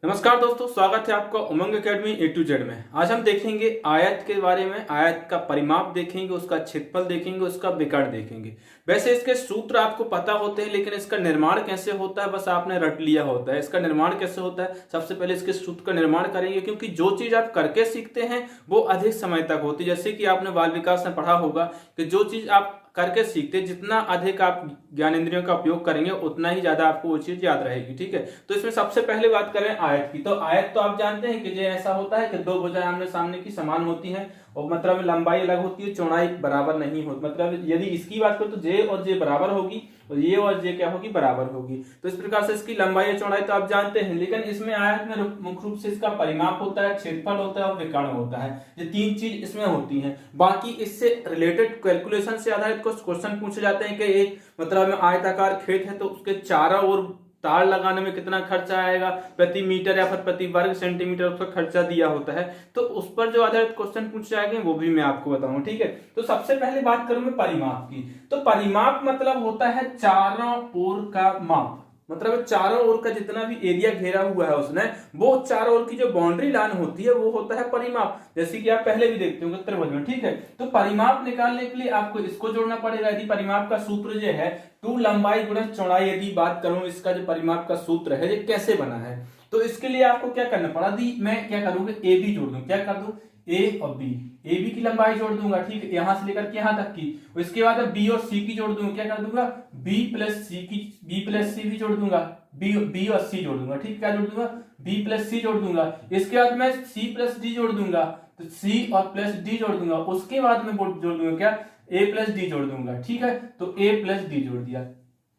नमस्कार दोस्तों, स्वागत है आपका उमंग अकेडमी ए टू जेड में। आज हम देखेंगे आयत के बारे में। आयत का परिमाप देखेंगे, उसका क्षेत्रफल देखेंगे, उसका विकर्ण देखेंगे। वैसे इसके सूत्र आपको पता होते हैं, लेकिन इसका निर्माण कैसे होता है बस आपने रट लिया होता है। इसका निर्माण कैसे होता है, सबसे पहले इसके सूत्र का निर्माण करेंगे, क्योंकि जो चीज आप करके सीखते हैं वो अधिक समय तक होती है। जैसे कि आपने बाल विकास में पढ़ा होगा कि जो चीज आप करके सीखते, जितना अधिक आप ज्ञानेंद्रियों का उपयोग करेंगे उतना ही ज्यादा आपको वो चीज याद रहेगी। ठीक है, तो इसमें सबसे पहले बात करें आयत की। तो आयत तो आप जानते हैं कि ये ऐसा होता है कि दो भुजाएं आमने सामने की समान होती हैं और मतलब लंबाई अलग होती है, चौड़ाई बराबर नहीं होती। मतलब यदि इसकी बात करें तो जे और जे बराबर होगी और ये और जे क्या होगी, बराबर होगी। तो इस प्रकार से इसकी लंबाई और चौड़ाई तो आप जानते हैं, लेकिन इसमें आयत में मुख्य रूप से इसका परिमाप होता है, क्षेत्रफल होता है और विकर्ण होता है। ये तीन चीज इसमें होती हैं। बाकी इससे रिलेटेड कैलकुलेशन से आधारित कुछ क्वेश्चन पूछे जाते हैं कि एक मतलब आयताकार खेत है तो उसके चारों ओर तार लगाने में कितना खर्चा आएगा, प्रति मीटर या फिर प्रति वर्ग सेंटीमीटर उसका खर्चा दिया होता है। तो उस पर जो आधारित क्वेश्चन पूछे जाएंगे वो भी मैं आपको बताऊंगा। ठीक है, तो सबसे पहले बात करूं मैं परिमाप की। तो परिमाप मतलब होता है चारों ओर का माप। मतलब चारों ओर का जितना भी एरिया घेरा हुआ है उसने, वो चारों ओर की जो बाउंड्री लाइन होती है वो होता है परिमाप। जैसे कि आप पहले भी देखते होंगे त्रिभुज में। ठीक है, तो परिमाप निकालने के लिए आपको इसको जोड़ना पड़ेगा। यदि परिमाप का सूत्र जो है 2 लंबाई गुणा चौड़ाई, यदि बात करूं इसका जो परिमाप का सूत्र है ये कैसे बना है, तो इसके लिए आपको क्या करना पड़ा, मैं क्या करूंगा, ए बी जोड़ दूं। क्या कर दूं, ए और बी, ए बी की लंबाई जोड़ दूंगा। ठीक है, यहां से लेकर के यहां तक की। इसके बाद बी और सी की जोड़ दूंगा। क्या कर दूंगा, बी प्लस सी भी जोड़ दूंगा। बी और सी जोड़ दूंगा। ठीक, क्या जोड़ दूंगा, बी प्लस सी जोड़ दूंगा। इसके बाद मैं सी प्लस डी जोड़ दूंगा, तो सी और प्लस डी जोड़ दूंगा। उसके बाद में जोड़ दूंगा क्या, ए प्लस डी जोड़ दूंगा। ठीक है, तो ए प्लस डी जोड़ दिया।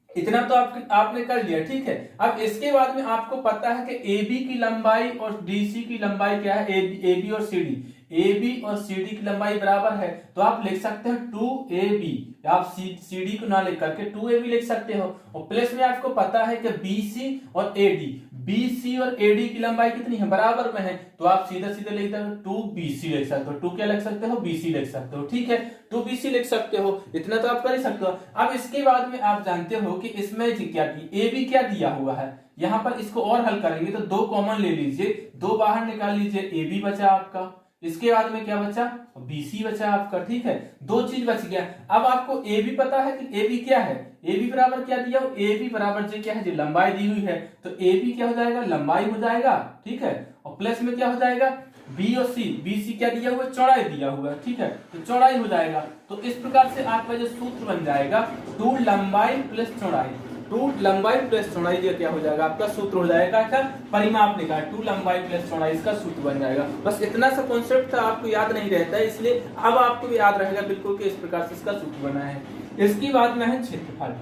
इतना तो आपने कर लिया। ठीक है, अब इसके बाद में आपको पता है कि ए बी की लंबाई और डीसी की लंबाई क्या है, ए बी और सी डी। ए बी और सी डी की लंबाई बराबर है, तो आप लिख सकते हो 2ab। आप सी डी को ना लिख करके 2ab लिख सकते हो। और प्लस में आपको पता है कि BC और AD, BC और AD की लंबाई कितनी है, बराबर में है। तो आप सीधा सीधा लिख सकते हो 2BC लिख सकते हो। 2 क्या लिख सकते हो, BC लिख सकते हो। ठीक है, 2BC लिख सकते हो। इतना तो आप कर ही सकते हो। अब इसके बाद में आप जानते हो कि इसमें क्या की AB क्या दिया हुआ है। यहां पर इसको और हल करेंगे तो 2 कॉमन ले लीजिए, 2 बाहर निकाल लीजिए, AB बचा आपका। इसके बाद में क्या बचा, BC बचा आपका। ठीक है, 2 चीज बच गया। अब आपको ए बी पता है कि ए बी क्या है, ए बी बराबर क्या दिया, ए बी बराबर जो क्या है, जो लंबाई दी हुई है, तो ए बी क्या हो जाएगा, लंबाई हो जाएगा। ठीक है, और प्लस में क्या हो जाएगा, बी और सी, बी सी क्या दिया हुआ, चौड़ाई दिया हुआ है। ठीक है, तो चौड़ाई हो जाएगा। तो इस प्रकार से आपका जो सूत्र बन जाएगा 2 लंबाई प्लस चौड़ाई। 2 लंबाई प्लस चौड़ाई ये क्या हो जाएगा, आपका सूत्र हो जाएगा क्या, परिमाप निकाल 2 लंबाई प्लस चौड़ाई, इसका सूत्र बन जाएगा। बस इतना सा कॉन्सेप्ट था, आपको याद नहीं रहता है, इसलिए अब आपको याद रहेगा बिल्कुल कि इस प्रकार से इसका सूत्र बना है। इसकी बाद में है क्षेत्रफल।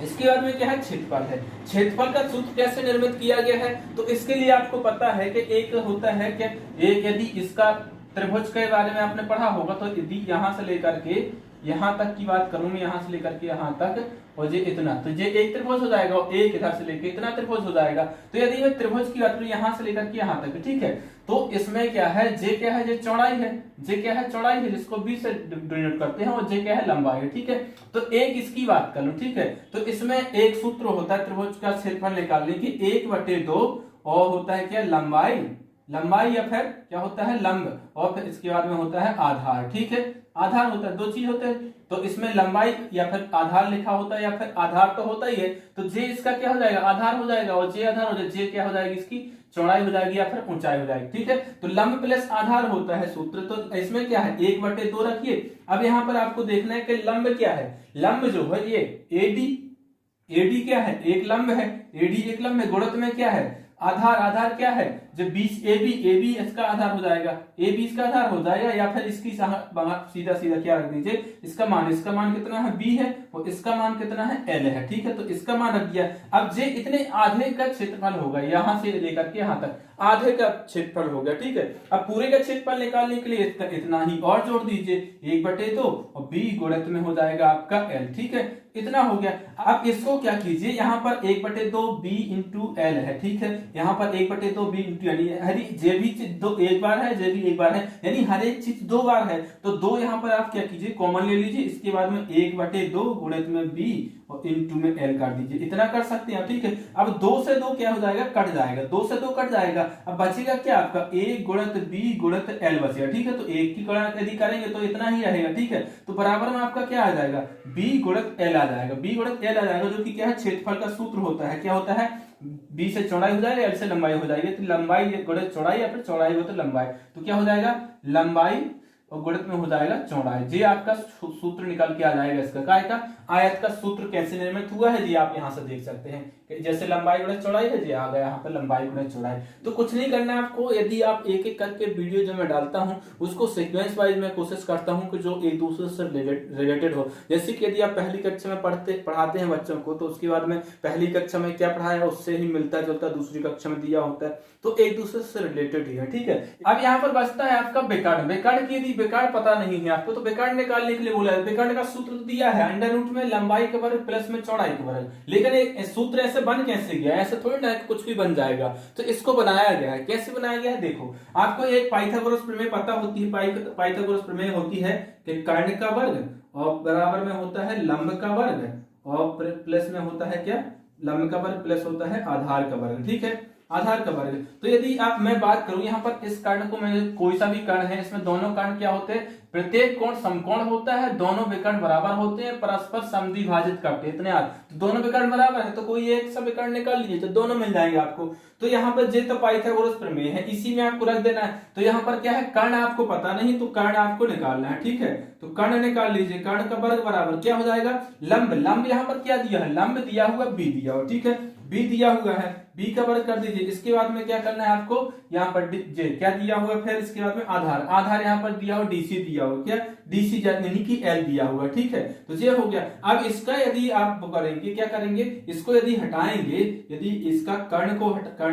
इसके बाद में क्या है, क्षेत्रफल है। क्षेत्रफल का सूत्र कैसे निर्मित किया गया है, तो इसके लिए आपको पता है कि एक होता है कि एक, यदि इसका त्रिभुज के बारे में आपने पढ़ा होगा, तो यदि यहां से लेकर के यहां तक की बात करूं मैं, यहां से लेकर के यहां तक और ये इतना, तो ये एक त्रिभुज हो जाएगा और एक इधर से लेकर इतना त्रिभुज हो जाएगा। तो यदि मैं त्रिभुज की बात करूं यहां से लेकर के यहां तक, ठीक है, तो इसमें क्या है, जे क्या है, जे चौड़ाई है, जे क्या है, चौड़ाई है, जिसको 20 से डिनोट करते हैं, और जे क्या है, लंबाई है। ठीक है, तो एक इसकी बात कर लो। ठीक है, तो इसमें एक सूत्र होता है त्रिभुज का क्षेत्रफल निकालने की, 1/2 और होता है क्या, लंबाई, लंबाई या फिर क्या होता है, लंब, और फिर इसके बाद में होता है आधार। ठीक है, आधार होता है, 2 चीज होते हैं, तो इसमें लंबाई या फिर आधार लिखा होता है, या फिर आधार तो होता ही है, तो जे इसका क्या हो जाएगा, आधार हो जाएगा, और जे आधार हो जाएगा, जे क्या हो जाएगी, इसकी चौड़ाई हो जाएगी या फिर ऊंचाई हो जाएगी। ठीक है, तो लंब प्लस आधार होता है सूत्र। तो इसमें क्या है, 1/2 रखिए। अब यहां पर आपको देखना है कि लंब क्या है, लंब जो है ये एडी, एडी क्या है, एक लंब है, एडी एक लंब है। गुणित में क्या है, आधार, आधार क्या है, जब 20 AB इसका आधार हो जाएगा, AB इसका आधार हो जाएगा, या फिर इसकी सीधा सीधा क्या रख दीजिए, इसका मान कितना है, B है, और इसका मान कितना है, L है। ठीक है, तो इसका मान रख दिया। अब जे इतने आधे का क्षेत्रफल होगा, यहां से लेकर के यहां तक आधे का क्षेत्रफल हो गया। ठीक है, अब पूरे का क्षेत्रफल निकालने के लिए इतना ही और जोड़ दीजिए, 1/2 और B गुणित में हो जाएगा आपका L। ठीक है, इतना हो गया। अब इसको क्या कीजिए, यहाँ पर 1/2 B इंटू L है। ठीक है, यहाँ पर 1/2 B इंटू, यानी जे भी दो एक बार है, जे भी एक बार है, यानी हर एक चीज 2 बार है, तो 2 यहाँ पर आप क्या कीजिए, कॉमन ले लीजिए। इसके बाद में 1/2 गुणित में B और इंटू में एल काट दीजिए, इतना कर सकते हैं, ठीक है। अब 2 से 2 क्या हो जाएगा, कट जाएगा, 2 से 2 कट जाएगा। अब बचेगा क्या आपका a गुणित b गुणित l बचेगा, ठीक है। तो एक की गणना यदि करेंगे तो इतना ही रहेगा, ठीक है। तो बराबर में आपका क्या आ जाएगा, b गुणित l आ जाएगा, b गुणित l आ जाएगा, जो कि क्या है, क्षेत्रफल का सूत्र होता है। क्या होता है, b से चौड़ाई हो जाएगा, l से लंबाई हो जाएगी। तो लंबाई गुणित चौड़ाई या फिर चौड़ाई हो तो लंबाई, तो क्या हो जाएगा, लंबाई और गुणित में हो जाएगा चौड़ाई। जी आपका सूत्र निकल के आ जाएगा इसका। काय का आयत का सूत्र कैसे निर्मित हुआ है जी, आप यहां से देख सकते हैं कि जैसे लंबाई गुणित चौड़ाई है जी, आ गया यहाँ पर लंबाई गुणित चौड़ाई। तो कुछ नहीं करना है आपको, यदि आप एक एक करके वीडियो जो मैं डालता हूं उसको सीक्वेंस वाइज मैं कोशिश करता हूं कि जो एक दूसरे से रिलेटेड हो। जैसे कि यदि आप पहली कक्षा में पढ़ाते हैं बच्चों को, तो उसके बाद में पहली कक्षा में क्या पढ़ाया उससे ही मिलता जुलता दूसरी कक्षा में दिया होता है, तो एक दूसरे से रिलेटेड ही है, ठीक है। अब यहाँ पर बचता है आपका विकर्ण। विकर्ण की यदि विकर्ण पता नहीं है आपको तो विकर्ण निकालने के लिए बोला है। विकर्ण का सूत्र दिया है अंडर रूट में लंबाई का वर्ग प्लस में चौड़ाई का वर्ग, लेकिन सूत्र ऐसे बन कैसे गया, ऐसे थोड़ी ना कुछ भी बन जाएगा। तो इसको बनाया गया है। कैसे बनाया गया है, देखो आपको एक पाइथागोरस प्रमेय पता होती है। पाइथागोरस प्रमेय होती है कि कर्ण का वर्ग और बराबर में होता है लंब का वर्ग और प्लस में होता है क्या, लंब का वर्ग प्लस होता है आधार का वर्ग, ठीक है, आधार का वर्ग। तो यदि आप मैं बात करूं यहाँ पर इस कर्ण को, मैं कोई सा भी कर्ण है, इसमें दोनों कर्ण क्या होते हैं, प्रत्येक कोण समकोण होता है, दोनों विकर्ण बराबर होते हैं, परस्पर समद्विभाजित करते हैं, इतने याद। तो दोनों विकर्ण बराबर है तो कोई एक सा विकर्ण निकाल लीजिए तो दोनों मिल जाएंगे आपको। तो यहाँ पर जे तो पाइथागोरस प्रमेय है, इसी में आपको रख देना है। तो यहाँ पर क्या है, कर्ण आपको पता नहीं तो कर्ण आपको निकालना है, ठीक है। तो कर्ण निकाल लीजिए, कर्ण का वर्ग बराबर क्या हो जाएगा, लंब। लंब यहाँ पर क्या दिया है, लंब दिया हुआ बी दिया हुआ, ठीक है, बी दिया हुआ है, बी का वर्ग कर दीजिए। इसके बाद में क्या करना है आपको, यहाँ पर जे क्या दिया हुआ, फिर इसके बाद में आधार, आधार यहाँ पर दिया हुआ डीसी दिया हुआ, क्या डीसी यानी कि एल दिया हुआ, ठीक है। तो ये हो गया। अब इसका यदि आप करेंगे, क्या करेंगे, इसको यदि हटाएंगे, यदि इसका कर्ण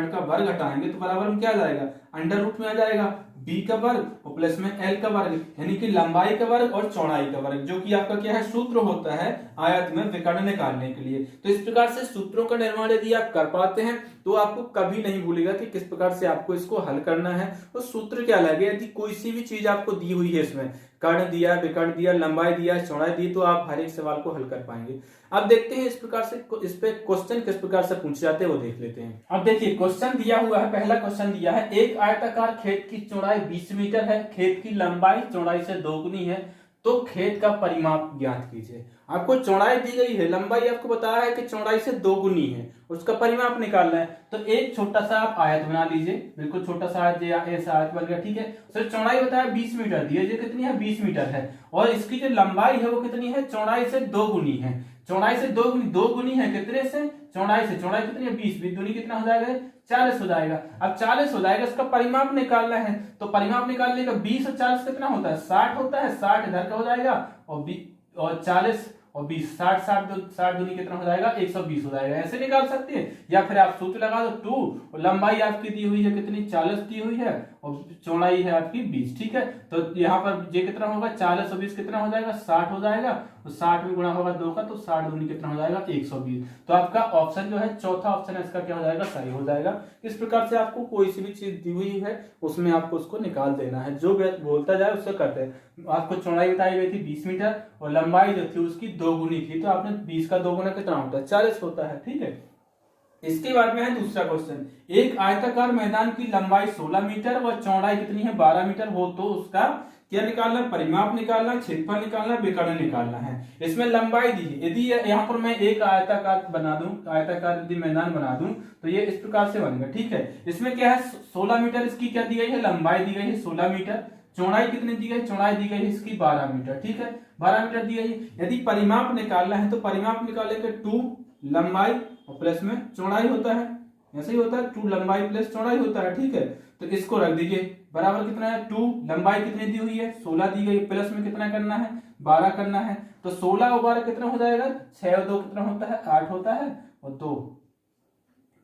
का वर्ग हटाएंगे तो बराबर में क्या आ जाएगा, अंडर रूट में आ जाएगा बी का वर्ग और प्लस में एल का वर्ग, यानी कि लंबाई का वर्ग और चौड़ाई का वर्ग, जो कि आपका क्या है, सूत्र होता है आयत में विकर्ण निकालने के लिए। तो इस प्रकार से सूत्रों का निर्माण यदि आप कर पाते हैं तो आपको कभी नहीं भूलेगा कि किस प्रकार से आपको इसको हल करना है और सूत्र क्या लगे। यदि कोई सी भी चीज आपको दी हुई है, इसमें कर्ण दिया, विकर्ण दिया, लंबाई दिया, चौड़ाई दी, तो आप हर एक सवाल को हल कर पाएंगे। अब देखते हैं इस प्रकार से इस पे क्वेश्चन किस प्रकार से पूछे जाते हैं वो देख लेते हैं। अब देखिए क्वेश्चन दिया हुआ है, पहला क्वेश्चन दिया है, एक आयताकार खेत की चौड़ाई 20 मीटर है, खेत की लंबाई चौड़ाई से दोगुनी है, तो खेत का परिमाप ज्ञात कीजिए। आपको चौड़ाई दी गई है, लंबाई आपको बताया है कि चौड़ाई से दोगुनी है, उसका परिमाप निकालना है। तो एक छोटा सा आप आयत बना लीजिए, बिल्कुल छोटा सा आयत, ऐसा आयत बन गया, ठीक है। सर चौड़ाई बताया 20 मीटर दी है, ये कितनी है, 20 मीटर है, और इसकी जो लंबाई है वो कितनी है, चौड़ाई से दोगुनी है। चौड़ाई से दोगुनी है कितने से, चौड़ाई से, चौड़ाई कितनी है 20, 20 दूनी कितना हो जाएगा, 40 हो जाएगा। अब 40 हो जाएगा, इसका परिमाप निकालना है, तो परिमाप निकालने का 20 और 40 कितना होता है, 60 होता है, 60 इधर का हो जाएगा और 40 और 20, 60 दूनी कितना हो जाएगा, 120 हो जाएगा। ऐसे निकाल सकते हैं, या फिर आप सूत्र लगा दो 2, और लंबाई आपकी दी हुई है कितनी, 40 दी हुई है, और चौड़ाई है आपकी 20, ठीक है। तो यहाँ पर ये कितना होगा, 40 और 20 कितना हो जाएगा, 60 हो जाएगा, और 60 में गुणा होगा 2 का, तो 60 दूनी कितना हो जाएगा, 120। तो आपका ऑप्शन जो है, चौथा ऑप्शन है इसका क्या हो जाएगा, सही हो जाएगा। इस प्रकार से आपको कोई सी भी चीज दी हुई है उसमें आपको उसको निकाल देना है, जो बोलता जाए उससे करते हैं। आपको चौड़ाई बताई गई थी 20 मीटर और लंबाई जो थी उसकी दोगुनी थी, तो आपने 20 का दोगुना कितना होता है, 40 होता है, ठीक है। इसके बाद में है दूसरा क्वेश्चन, एक आयताकार मैदान की लंबाई 16 मीटर व चौड़ाई कितनी है, 12 मीटर हो, तो उसका क्या निकालना, परिमाप निकालना, क्षेत्रफल निकालना, विकर्ण निकालना है। इसमें लंबाई दी, यदि यहाँ पर मैं एक आयताकार बना दूं, आयताकार यदि मैदान बना दूं तो ये इस प्रकार से बनेगा, ठीक है। इसमें क्या है, 16 मीटर इसकी क्या दी गई है, लंबाई दी गई है 16 मीटर, चौड़ाई कितनी दी गई, चौड़ाई दी गई है इसकी 12 मीटर, ठीक है, 12 मीटर दी गई है। यदि परिमाप निकालना है तो परिमाप निकालेंगे 2 लंबाई और प्लस में चौड़ाई होता है, ऐसे ही होता है, 2 लंबाई प्लस चौड़ाई होता है, ठीक है। तो इसको रख दीजिए, बराबर कितना है, 2 लंबाई कितनी दी हुई है, 16 दी गई, प्लस में कितना करना है, 12 करना है। तो 16 और 12 कितना हो जाएगा, 6 और 2 कितना होता है, 8 होता है, और 2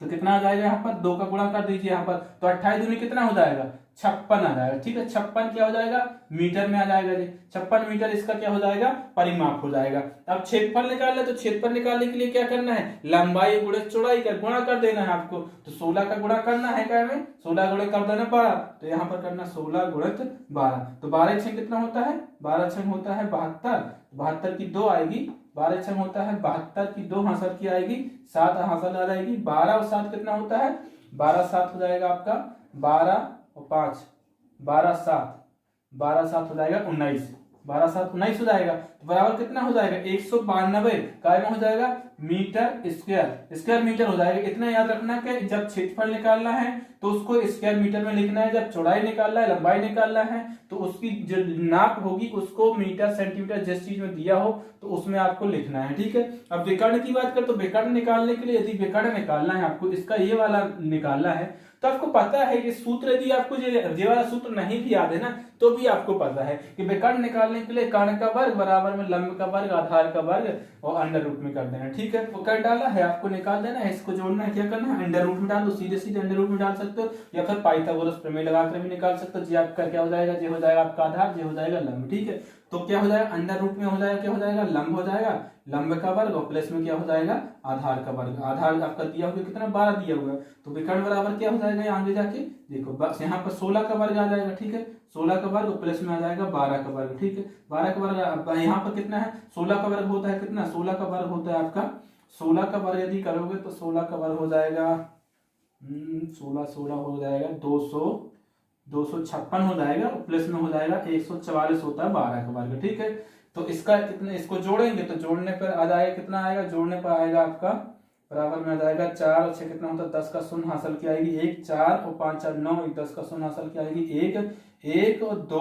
तो कितना आ जाएगा, यहाँ पर 2 का गुणा कर दीजिए यहाँ पर, तो 28 दूनी कितना हो जाएगा, 56 आ जाएगा, ठीक है। 56 क्या हो जाएगा, मीटर में आ जाएगा जी, 56 मीटर इसका क्या हो जाएगा, परिमाप हो जाएगा। अब क्षेत्रफल निकालना है, तो क्षेत्रफल निकालने के लिए क्या करना है, लंबाई गुणित चौड़ाई का गुणा कर देना है आपको। तो 16 का गुणा करना है, क्या में 16 गुणा कर देना 12, तो यहाँ पर करना 16 गुणित 12, तो 12 छः कितना होता है, 12 छः होता है 72, 72 की 2 आएगी 12 6 होता है 72 की 2 हासिल की आएगी 7 हासिल आ जाएगी 12 और 7 कितना होता है 12 7 हो जाएगा आपका 12 और 5 12 7 हो जाएगा 19 12 7 19 हो जाएगा तो बराबर कितना हो जाएगा 192 काय में हो जाएगा मीटर स्क्वायर मीटर हो जाएगा। इतना याद रखना कि जब क्षेत्रफल निकालना है तो उसको स्क्वायर मीटर में लिखना है, जब चौड़ाई निकालना है लंबाई निकालना है तो उसकी जो नाप होगी उसको मीटर सेंटीमीटर जिस चीज में दिया हो तो उसमें आपको लिखना है। ठीक है, अब विकर्ण की बात करें तो विकर्ण निकालने के लिए यदि विकर्ण निकालना है आपको इसका ये वाला निकालना है तो आपको पता है कि सूत्र यदि आपको ये वाला सूत्र नहीं भी याद है ना तो भी आपको पता है कि विकर्ण निकालने के लिए कर्ण का वर्ग बराबर में लंब का वर्ग आधार का वर्ग और अंडर रूट में कर देना। ठीक है, वो कर डाला है आपको निकाल देना है, इसको जोड़ना है, क्या करना है अंडर रूट में डाल दो, सीधे सीधे अंडर रूट में डाल सकते हो या फिर पाइथागोरस प्रमेय लगाकर भी निकाल सकते हो। जी आपका क्या हो जाएगा, जे हो जाएगा आपका आधार, जे हो जाएगा लंब। ठीक है, तो क्या हो जाएगा अंडर रूट में हो जाएगा क्या हो जाएगा लंब हो जाएगा, लंब का वर्ग और प्लस में क्या हो जाएगा आधार का वर्ग। आधार आपका दिया हुआ कितना 12 दिया हुआ है तो विकर्ण बराबर क्या हो जाएगा आगे जाके देखो बस यहाँ पर 16 का वर्ग आ जाएगा। ठीक है, 16 का वर्ग प्लस में आ जाएगा 12 का वर्ग। ठीक है, 12 का वर्ग यहाँ पर कितना है 16 का वर्ग होता है कितना 16 का वर्ग होता है आपका 16 का वर्ग यदि करोगे तो 16 का वर्ग हो जाएगा 16 हो जाएगा 256 हो जाएगा और प्लस में हो जाएगा 144 होता है 12 का वर्ग। ठीक है, तो इसका कितने इसको जोड़ेंगे तो जोड़ने पर आ जाएगा कितना आएगा, जोड़ने पर आएगा आपका बराबर में आ जाएगा 4 और 6 कितना होता है 10 का शून्य हासिल की आएगी 1 4 और 5 4 9 10 का शून्य हासिल की आएगी 1 और 2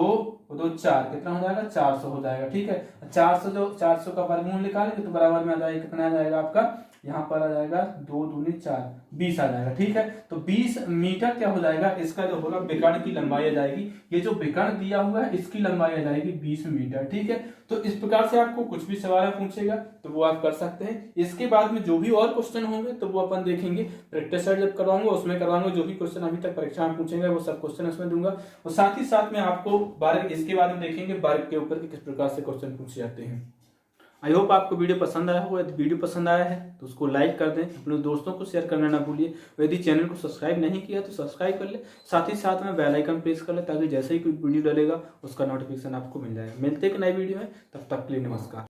4 कितना हो जाएगा 400 हो जाएगा। ठीक है, 400 का वर्गमूल निकालेंगे तो बराबर में आ जाएगा कितना आ जाएगा आपका यहाँ पर आ जाएगा 2 दूनी 4 20 आ जाएगा। ठीक है, तो 20 मीटर क्या हो जाएगा इसका जो होगा विकर्ण की लंबाई आ जाएगी, ये जो विकर्ण दिया हुआ है इसकी लंबाई आ जाएगी 20 मीटर। ठीक है, तो इस प्रकार से आपको कुछ भी सवाल पूछेगा तो वो आप कर सकते हैं। इसके बाद में जो भी और क्वेश्चन होंगे तो वो अपन देखेंगे प्रैक्टिस सेट जब करवाऊंगा उसमें करवाऊंगा, जो भी क्वेश्चन अभी तक परीक्षा में पूछेंगे वो सब क्वेश्चन उसमें दूंगा और साथ ही साथ में आपको वर्ग इसके बाद में देखेंगे वर्ग के ऊपर किस प्रकार से क्वेश्चन पूछे जाते हैं। आई होप आपको वीडियो पसंद आया होगा, यदि वीडियो पसंद आया है तो उसको लाइक कर दें, अपने दोस्तों को शेयर करना ना भूलिए और यदि चैनल को सब्सक्राइब नहीं किया तो सब्सक्राइब कर ले, साथ ही साथ में बेल आइकन प्रेस कर ले ताकि जैसे ही कोई वीडियो डलेगा उसका नोटिफिकेशन आपको मिल जाएगा। मिलते हैं एक नई वीडियो में, तब तक के लिए नमस्कार।